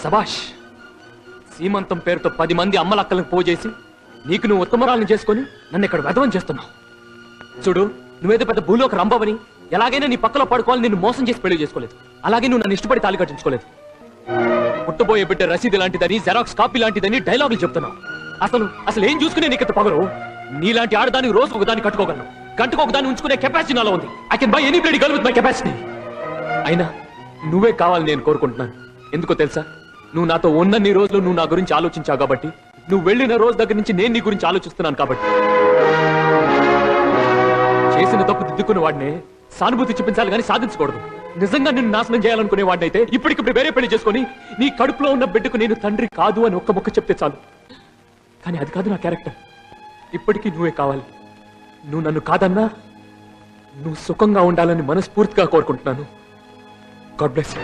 సబాష్. సీమంతం పేరుతో 10 మంది అమ్మలక్కలకు పోజేసి నీకు నువ్వు ఉత్తమరాలను చేసుకుని నన్ను ఇక్కడ వెధవం చేస్తున్నావు. చూడు, నువ్వేదో పెద్ద భూలోక రంభవని, ఎలాగైనా నీ పక్కలో పడుకోవాలి నిన్ను మోసం చేసి పెళ్లి చేసుకోలేదు. అలాగే నువ్వు నన్ను ఇష్టపడి తాళి కట్టించుకోలేదు. పుట్టబోయే బిడ్డ రసీదు లాంటిదని, జెరాక్స్ కాపీ లాంటిదని డైలాగులు చెప్తున్నావు. అసలు ఏం చూసుకునే నీకు పగరు? నీలాంటి ఆడదానికి రోజు ఒకదాన్ని కట్టుకోగలను, గంటకు ఒకదాన్ని ఉంచుకునే కెపాసిటీ నాలో ఉంది. I can buy any bloody girl with my capacity. అయినా నువ్వే కావాలని నేను కోరుకుంటున్నాను. ఎందుకో తెలుసా? నువ్వు నాతో ఉన్నన్ని రోజులు నువ్వు నా గురించి ఆలోచించావు కాబట్టి, నువ్వు వెళ్ళిన రోజు దగ్గర నుంచి నేను నీ గురించి ఆలోచిస్తున్నాను కాబట్టి. చేసిన తప్పు దిద్దుకున్న వాడినే సానుభూతి చూపించాలి కానీ సాధించకూడదు. నిజంగా నిన్ను నాశనం చేయాలనుకునే వాడినైతే ఇప్పటికిప్పుడు వేరే పెళ్లి చేసుకుని నీ కడుపులో ఉన్న బిడ్డకు నేను తండ్రి కాదు అని ఒక్క ముక్క చెప్తే చాలు. కానీ అది కాదు నా క్యారెక్టర్. ఇప్పటికీ నువ్వే కావాలి. నువ్వు నన్ను కాదన్నా నువ్వు సుఖంగా ఉండాలని మనస్ఫూర్తిగా కోరుకుంటున్నాను. God bless you.